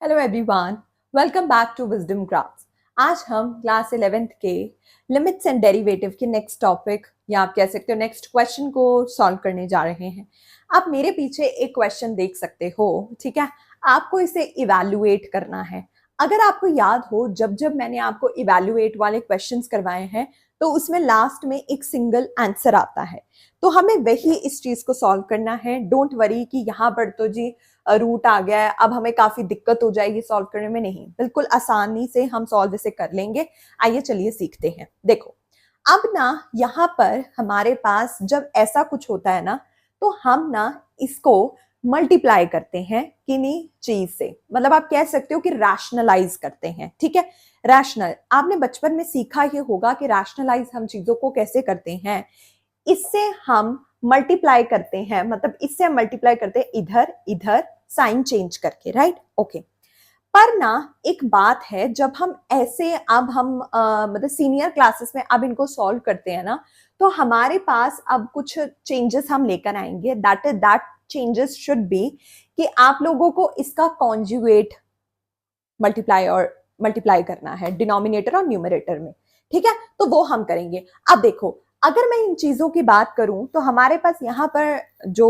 Hello everyone, welcome back to Wisdom Crafts. आज हम class 11th के लिमिट्स एंड डेरिवेटिव के नेक्स्ट टॉपिक या आप कह सकते हो नेक्स्ट क्वेश्चन को सॉल्व करने जा रहे हैं। आप मेरे पीछे एक क्वेश्चन देख सकते हो, ठीक है। आपको इसे इवैल्यूएट करना है। अगर आपको याद हो, जब जब मैंने आपको इवैल्यूएट वाले क्वेश्चंस करवाए हैं तो उसमें लास्ट में एक सिंगल आंसर आता है, तो हमें वही इस चीज को सॉल्व करना है। डोंट वरी कि यहाँ पर तो जी रूट आ गया है, अब हमें काफी दिक्कत हो जाएगी सॉल्व करने में। नहीं, बिल्कुल आसानी से हम सॉल्व इसे कर लेंगे। आइए चलिए सीखते हैं। देखो, अब ना यहाँ पर हमारे पास जब ऐसा कुछ होता है ना, तो हम ना इसको मल्टीप्लाई करते हैं किन्हीं चीज से, मतलब आप कह सकते हो कि रैशनलाइज करते हैं, ठीक है। रैशनल आपने बचपन में सीखा ही होगा कि रैशनलाइज हम चीजों को कैसे करते हैं। इससे हम मल्टीप्लाई करते हैं, मतलब इससे हम मल्टीप्लाई करते हैं इधर इधर साइन चेंज करके, राइट। ओके, पर ना एक बात है, जब हम ऐसे अब हम मतलब सीनियर क्लासेस में अब इनको सॉल्व करते हैं ना, तो हमारे पास अब कुछ चेंजेस हम लेकर आएंगे। दैट चेंजेस शुड बी कि आप लोगों को इसका कॉन्जुगेट मल्टीप्लाई करना है डिनोमिनेटर और न्यूमरेटर में, ठीक है। तो वो हम करेंगे। अब देखो, अगर मैं इन चीजों की बात करूं तो हमारे पास यहाँ पर जो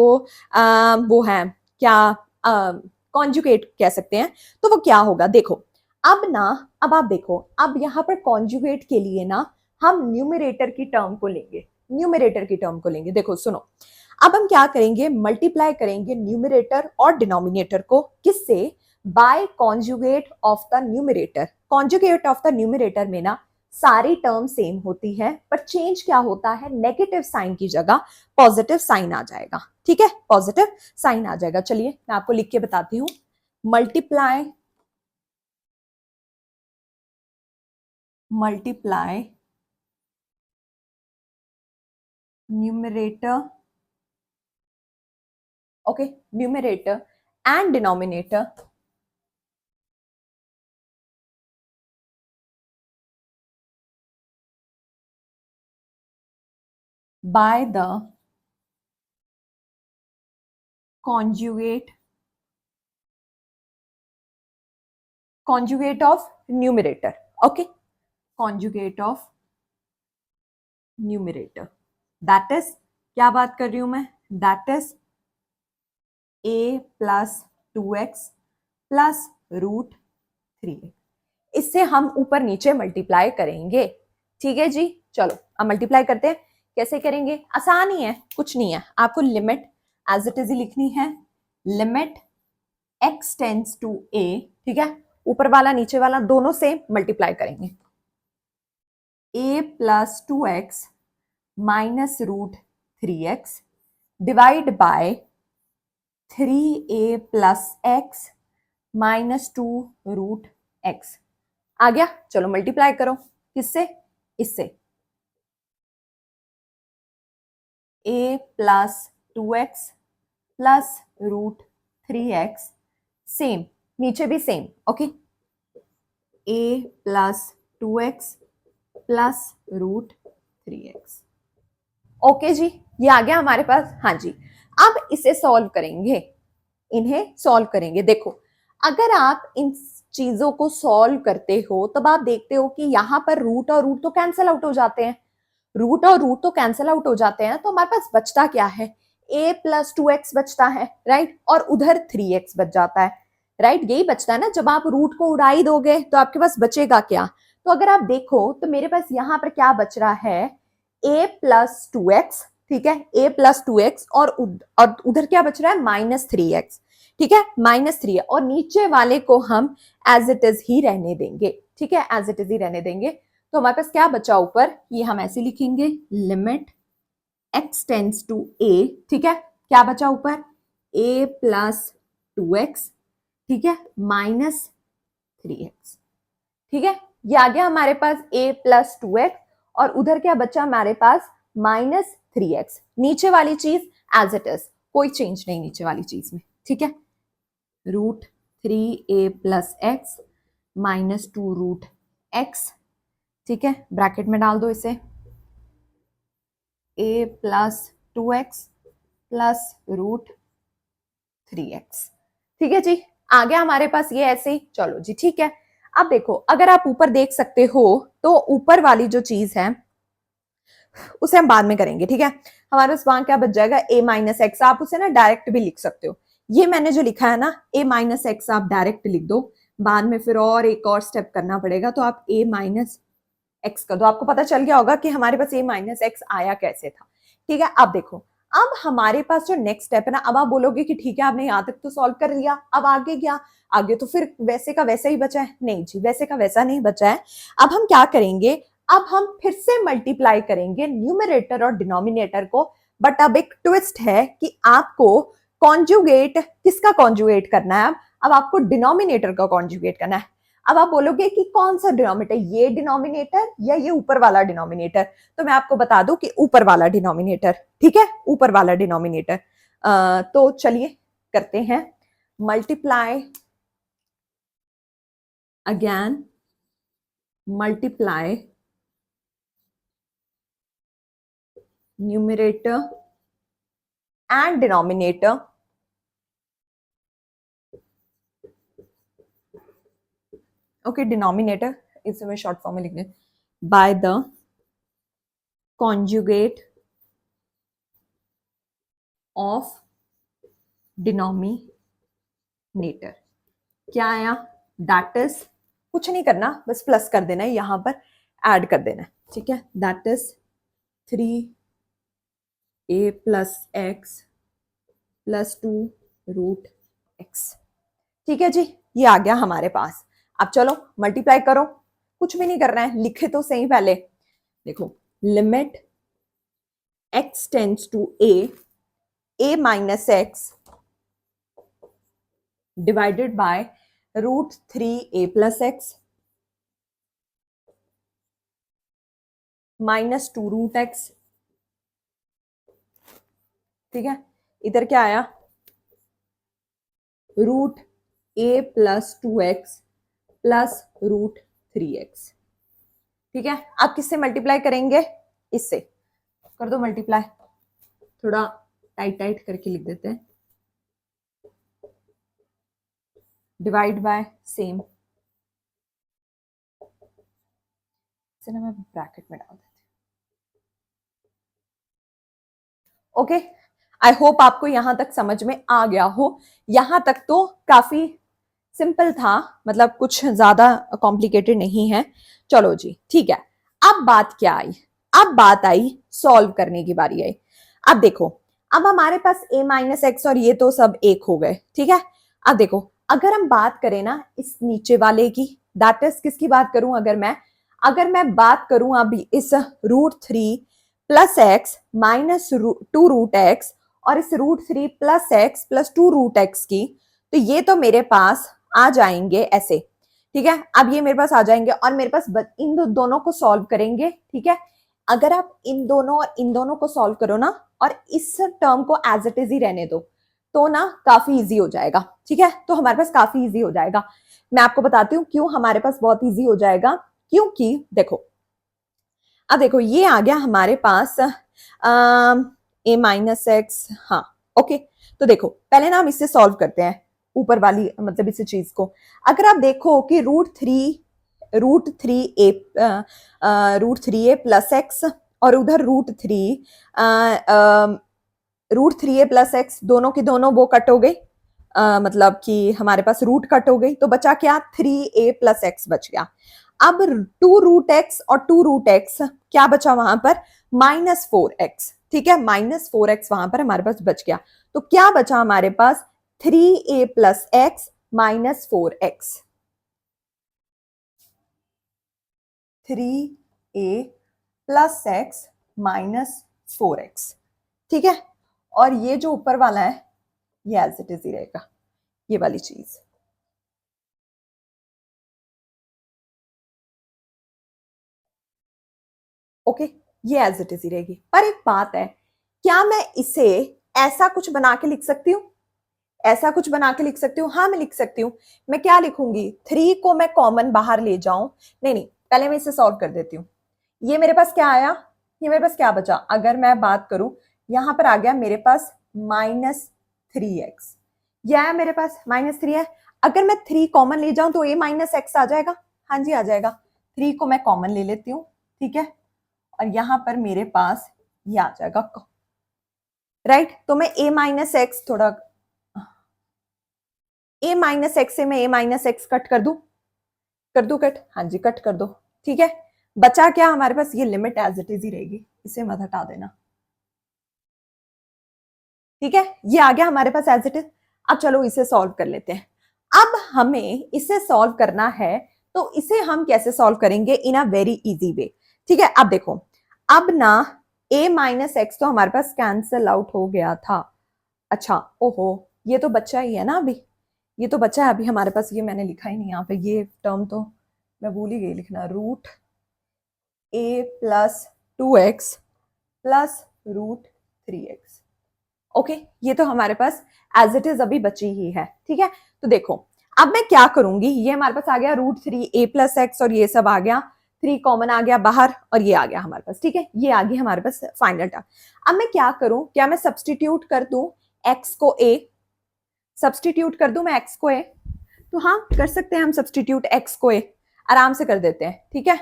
वो है क्या, कॉन्जुगेट कह सकते हैं, तो वो क्या होगा। देखो, अब ना, अब आप देखो, अब यहाँ पर कॉन्जुगेट के लिए ना हम न्यूमरेटर की टर्म को लेंगे। न्यूमरेटर की टर्म को लेंगे। देखो सुनो, अब हम क्या करेंगे, मल्टीप्लाई करेंगे न्यूमरेटर और डिनोमिनेटर को, किससे? By conjugate of the numerator. Conjugate of the numerator में ना सारी टर्म सेम होती है, पर चेंज क्या होता है, नेगेटिव साइन की जगह पॉजिटिव साइन आ जाएगा, ठीक है। पॉजिटिव साइन आ जाएगा। चलिए मैं आपको लिख के बताती हूँ। Multiply multiply numerator, okay, numerator and denominator by the conjugate of numerator, okay, conjugate of numerator, that is, क्या बात कर रही हूं मैं, that is a plus 2x plus root 3। इससे हम ऊपर नीचे मल्टीप्लाई करेंगे, ठीक है जी। चलो अब मल्टीप्लाई करते हैं। कैसे करेंगे, आसान ही है, कुछ नहीं है, आपको लिमिट एज इट इज ही लिखनी है। Limit x tends to a, ठीक है, ऊपर वाला नीचे वाला दोनों से मल्टीप्लाई करेंगे। a plus 2x minus root 3x divide by 3a plus x minus 2 root x। आ गया, चलो मल्टीप्लाई करो। किससे? इससे। a plus 2x plus root 3x, same, नीचे भी same, okay. a plus 2x plus root 3x, okay जी, ये आ गया हमारे पास। हाँ जी, अब इसे सॉल्व करेंगे, इन्हें सॉल्व करेंगे। देखो, अगर आप इन चीजों को सॉल्व करते हो तब आप देखते हो कि यहाँ पर रूट और रूट तो कैंसिल आउट हो जाते हैं। रूट और रूट तो कैंसिल आउट हो जाते हैं, तो हमारे पास बचता क्या है, a प्लस 2x बचता है, राइट, और उधर 3x बच जाता है, राइट। यही बचता है ना, जब आप रूट को उड़ा ही दोगे तो आपके पास बचेगा क्या। तो अगर आप देखो तो मेरे पास यहाँ पर क्या बच रहा है, a प्लस 2x, ठीक है, a प्लस 2x, और उधर क्या बच रहा है, माइनस 3x, ठीक है, माइनस 3 है, और नीचे वाले को हम एज इट इज ही रहने देंगे, ठीक है, एज इट इज ही रहने देंगे। तो हमारे पास क्या बचा ऊपर, ये हम ऐसे लिखेंगे, limit x tends to a, ठीक है, क्या बचा ऊपर, a प्लस 2x, ठीक है, माइनस 3x, ठीक है। ये आ गया हमारे पास a प्लस 2x, और उधर क्या बचा हमारे पास, माइनस 3x। नीचे वाली चीज एज इट इज, कोई चेंज नहीं नीचे वाली चीज में, ठीक है। Root 3a plus x minus 2 root x, ठीक है, ब्रैकेट में डाल दो इसे, a plus 2x plus root 3x, ठीक है जी। आ गया हमारे पास ये ऐसे ही, चलो जी ठीक है। अब देखो अगर आप ऊपर देख सकते हो तो ऊपर वाली जो चीज है उसे हम बाद में करेंगे, ठीक है। हमारे पास वहां क्या बच जाएगा, ए माइनस एक्स। आप उसे ना डायरेक्ट भी लिख सकते हो, ये मैंने जो लिखा है ना ए माइनस एक्स आप डायरेक्ट लिख दो, बाद में फिर और एक और स्टेप करना पड़ेगा, तो आप ए माइनस एक्स कर दो। आपको पता चल गया होगा कि हमारे पास ए माइनस एक्स आया कैसे था, ठीक है। अब देखो अब हमारे पास जो नेक्स्ट स्टेप है ना, अब आप बोलोगे कि ठीक है आपने यहाँ तक तो सॉल्व कर लिया, अब आगे क्या, आगे तो फिर वैसे का वैसा ही बचा है। नहीं जी, वैसे का वैसा नहीं बचा है। अब हम क्या करेंगे, अब हम फिर से मल्टीप्लाई करेंगे न्यूमरेटर और डिनोमिनेटर को, बट अब एक ट्विस्ट है कि आपको कॉन्जुगेट किसका कॉन्जुगेट करना है, अब आपको डिनोमिनेटर का कॉन्जुगेट करना है। अब आप बोलोगे कि कौन सा डिनोमिनेटर, ये डिनोमिनेटर या ये ऊपर वाला डिनोमिनेटर, तो मैं आपको बता दूं कि ऊपर वाला डिनोमिनेटर, ठीक है, ऊपर वाला डिनोमिनेटर। तो चलिए करते हैं, multiply again, multiply numerator and denominator okay, denominator इसे मैं शॉर्ट फॉर्म में लिखने, by the conjugate of denominator. क्या आया, दैट इज, कुछ नहीं करना, बस प्लस कर देना है, यहां पर ऐड कर देना है, ठीक है। That is 3a plus x plus 2 root x, ठीक है जी। ये आ गया हमारे पास। अब चलो मल्टीप्लाई करो, कुछ भी नहीं करना है, लिखे तो सही पहले। देखो limit x tends to a minus x divided by root 3a plus x minus 2 root x, ठीक है। इधर क्या आया, root a plus 2x plus root 3x, ठीक है। आप किससे मल्टीप्लाई करेंगे, इससे कर दो मल्टीप्लाई, थोड़ा टाइट टाइट करके लिख देते हैं, डिवाइड बाय सेम, इसे ना मैं ब्रैकेट में डाल देती हूँ। ओके, आई होप आपको यहां तक समझ में आ गया हो। यहां तक तो काफी सिंपल था, मतलब कुछ ज्यादा कॉम्प्लिकेटेड नहीं है। चलो जी ठीक है। अब बात क्या आई, अब बात आई सॉल्व करने की बारी आई। अब देखो अब हमारे पास a माइनस एक्स और ये तो सब एक हो गए, ठीक है। अब देखो अगर हम बात करें ना इस नीचे वाले की, दैट इज किसकी बात करूं, अगर मैं बात करूं अभी इस root 3 plus x minus 2 root x और इस root 3 plus x plus 2 root x की, तो ये तो मेरे पास आ जाएंगे ऐसे, ठीक है। अब ये मेरे पास आ जाएंगे और मेरे पास इन दोनों को सॉल्व करेंगे, ठीक है। अगर आप इन दोनों और इन दोनों को सॉल्व करो ना और इस टर्म को एज इट इज ही रहने दो, तो ना काफी इजी हो जाएगा, ठीक है। तो हमारे पास काफी इजी हो जाएगा। मैं आपको बताती हूँ क्यों हमारे पास बहुत इजी हो जाएगा, क्योंकि देखो अब देखो ये आ गया हमारे पास ए माइनस एक्स, हाँ ओके। तो देखो पहले ना हम इससे सॉल्व करते हैं ऊपर वाली, मतलब इस चीज को। अगर आप देखो कि रूट थ्री ए प्लस एक्स और उधर रूट थ्री ए प्लस एक्स, दोनों की दोनों वो कट हो गई, मतलब कि हमारे पास रूट कट हो गई, तो बचा क्या, 3a प्लस एक्स बच गया। अब 2 रूट एक्स और 2 रूट एक्स क्या बचा वहां पर, -4x, ठीक है। -4x वहां पर हमारे पास बच गया, तो क्या बचा हमारे पास, 3a plus x minus 4x, 3a plus x minus 4x, ठीक है। और ये जो ऊपर वाला है ये एज इट इज ही रहेगा, ये वाली चीज, ओके ये एज इट इज ही रहेगी। पर एक बात है, क्या मैं इसे ऐसा कुछ बना के लिख सकती हूँ, ऐसा कुछ बना के लिख सकती हूँ, हाँ मैं लिख सकती हूँ। मैं क्या लिखूंगी, 3 को मैं कॉमन बाहर ले जाऊं, नहीं नहीं पहले मैं इसे सॉल्व कर देती हूँ। ये मेरे पास क्या आया, ये मेरे पास क्या बचा, अगर मैं बात करूं यहां पर आ गया मेरे पास -3x, ये आया मेरे पास -3 है। अगर मैं 3 कॉमन ले जाऊं तो a माइनस एक्स आ जाएगा। हाँ जी आ जाएगा। 3 को मैं कॉमन ले लेती हूँ, ठीक है, और यहां पर मेरे पास ये आ जाएगा, राइट। तो मैं a माइनस एक्स थोड़ा a माइनस एक्स से मैं a माइनस एक्स कट कर दूं कट, हाँ जी कट कर दो, ठीक है। बचा क्या हमारे पास, ये लिमिट एज इट इज ही रहेगी, इसे मत हटा देना, ठीक है। ये आ गया हमारे पास एज इट इज। अब चलो इसे सॉल्व कर लेते हैं। अब हमें इसे सॉल्व करना है, तो इसे हम कैसे सॉल्व करेंगे, इन अ वेरी इजी वे, ठीक है। अब देखो, अब ना a माइनस एक्स तो हमारे पास कैंसल आउट हो गया था। अच्छा, ओहो, ये तो बच्चा ही है ना अभी, ये तो बच्चा है अभी हमारे पास, ये मैंने लिखा ही नहीं यहाँ पे, ये टर्म तो मैं भूल ही गई लिखना, root a plus 2x plus root 3x। Okay, ये तो हमारे पास एज इट इज अभी बची ही है, ठीक है। तो देखो अब मैं क्या करूंगी, ये हमारे पास आ गया √3a+x और ये सब आ गया, 3 कॉमन आ गया बाहर और ये आ गया हमारे पास, ठीक है। ये आ गई हमारे पास फाइनल टर्म। अब मैं क्या करूं, क्या मैं सब्सटीट्यूट कर दूं x को a, सब्सटीट्यूट कर दूं मैं x को a, तो हाँ कर सकते हैं हम सब्सटीट्यूट x को a, आराम से कर देते हैं, ठीक है।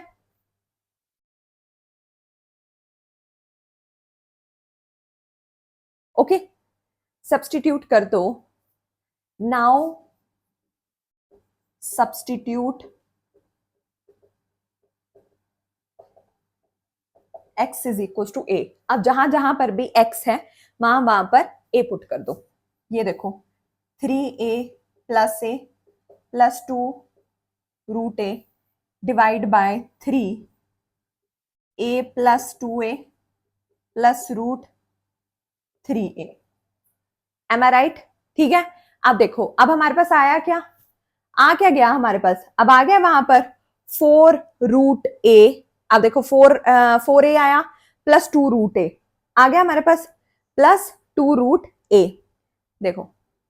ओके, सब्सटीट्यूट कर दो। Now substitute x is equal to a। अब जहां जहां पर भी x है वहां वहां पर a पुट कर दो। ये देखो 3a plus a plus 2 root a divide by 3a plus 2a plus root 3a। Am I right, ठीक है। अब देखो, अब हमारे पास आया क्या, आ क्या गया हमारे पास, अब आ गया वहां पर 4 रूट a। अब देखो 4a आया प्लस 2 रूट a आ गया हमारे पास, प्लस 2 रूट a। देखो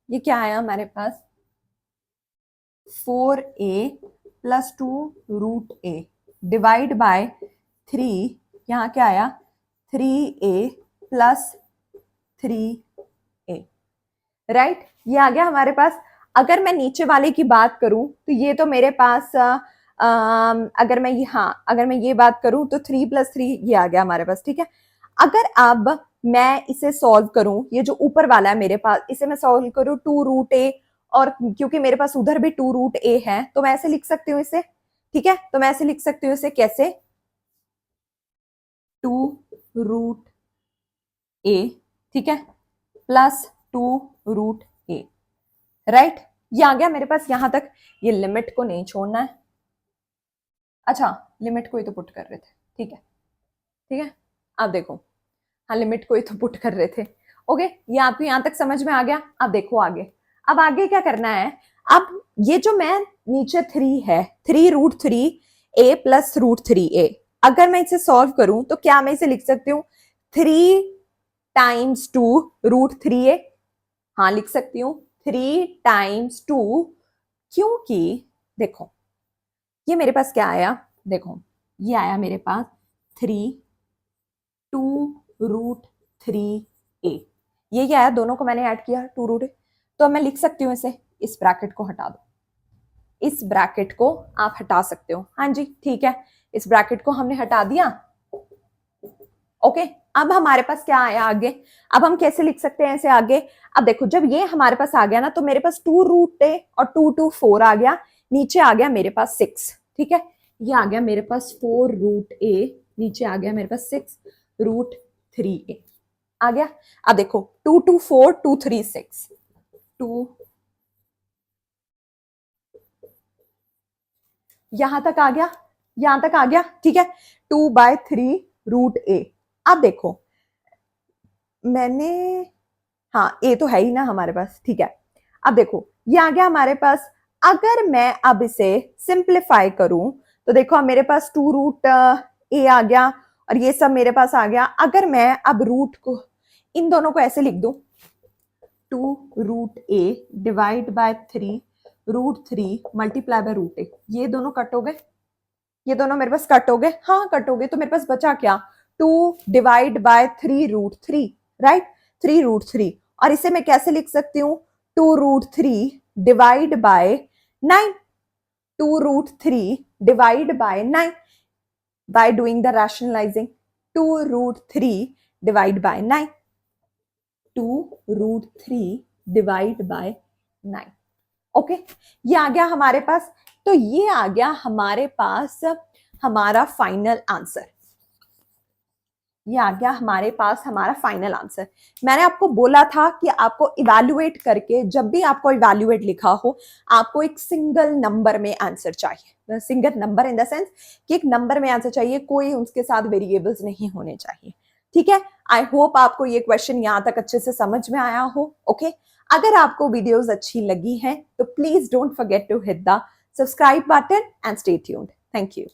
ये क्या आया हमारे पास, 4a plus 2 root a divide by 3, यहाँ क्या आया 3a प्लस 3a, राइट। ये आ गया हमारे पास। अगर मैं नीचे वाले की बात करूं तो ये तो मेरे पास अगर मैं ये, हाँ अगर मैं ये बात करूं तो 3 + 3 ये आ गया हमारे पास, ठीक है। अगर अब मैं इसे सॉल्व करूं, ये जो ऊपर वाला है मेरे पास, इसे मैं सॉल्व करूं 2 रूट a, और क्योंकि मेरे पास उधर भी 2 रूट a है तो मैं ऐसे लिख सकती हूँ इसे, ठीक है। तो मैं ऐसे लिख सकती हूँ इसे कैसे, 2 रूट a, ठीक है, प्लस 2 रूट a, राइट। ये आ गया मेरे पास यहां तक। ये लिमिट को नहीं छोड़ना है, अच्छा लिमिट को ही तो पुट कर रहे थे, ठीक है, ठीक है। अब देखो, हाँ लिमिट को ही तो पुट कर रहे थे, ओके। ये आपको यहां तक समझ में आ गया। अब देखो आगे, अब आगे क्या करना है, अब ये जो मैं नीचे 3 है, 3 root 3a plus root 3a, अगर मैं इसे सॉल्व करूं तो क्या मैं इसे लिख सकती हूँ 3 टाइम्स 2 रूट 3a, हाँ लिख सकती हूँ 3 टाइम्स 2, क्योंकि देखो ये मेरे पास क्या आया, देखो ये आया मेरे पास 2 रूट 3a, ये क्या आया, दोनों को मैंने ऐड किया 2 रूट, तो मैं लिख सकती हूँ इसे, इस ब्रैकेट को हटा दो, इस ब्रैकेट को आप हटा सकते हो, हाँ जी ठीक है, इस ब्रैकेट को हमने हटा दिया, ओके। अब हमारे पास क्या आया आगे, अब हम कैसे लिख सकते हैं इसे आगे। अब देखो जब ये हमारे पास आ गया ना, तो मेरे पास 2 रूट a और 2 2 4 आ गया, नीचे आ गया मेरे पास 6, ठीक है। ये आ गया मेरे पास 4 रूट a, नीचे आ गया मेरे पास 6 रूट 3a आ गया। अब देखो 2 2 4 2 3 6, 2 यहां तक आ गया, यहां तक आ गया, ठीक है। 2/3 रूट a। अब देखो मैंने, हाँ ए तो है ही ना हमारे पास, ठीक है। अब देखो ये आ गया हमारे पास। अगर मैं अब इसे सिंप्लीफाई करूं तो देखो अब मेरे पास 2 रूट ए आ गया और ये सब मेरे पास आ गया। अगर मैं अब रूट को, इन दोनों को ऐसे लिख दूं 2 root A divide by 3 root 3 multiply by root A, ये दोनों कट हो गए, ये दोनों मेरे पास कट हो गए, हाँ कट हो गए, तो मेरे पास बचा क्या 2 divide by 3 root 3, right, 3 root 3, और इसे मैं कैसे लिख सकती हूँ 2 root 3 divide by 9. 2 root 3 divide by 9 by doing the rationalizing. 2 root 3 divide by 9. 2 root 3 divide by 9. Okay ये आ गया हमारे पास. तो ये आ गया हमारे पास हमारा फाइनल आंसर. ये आ गया हमारे पास हमारा फाइनल आंसर. मैंने आपको बोला था कि आपको इवैल्यूएट करके, जब भी आपको इवैल्यूएट लिखा हो, आपको एक सिंगल नंबर में आंसर चाहिए. Single number in the sense कि एक नंबर में आंसर चाहिए, कोई उसके साथ वेरिएबल्स नहीं होने चाहिए. ठीक है. आई होप आपको ये क्वेश्चन यहां तक अच्छे से समझ में आया हो. ओके अगर आपको वीडियोस अच्छी लगी हैं तो please don't forget to hit the subscribe button and stay tuned. Thank you.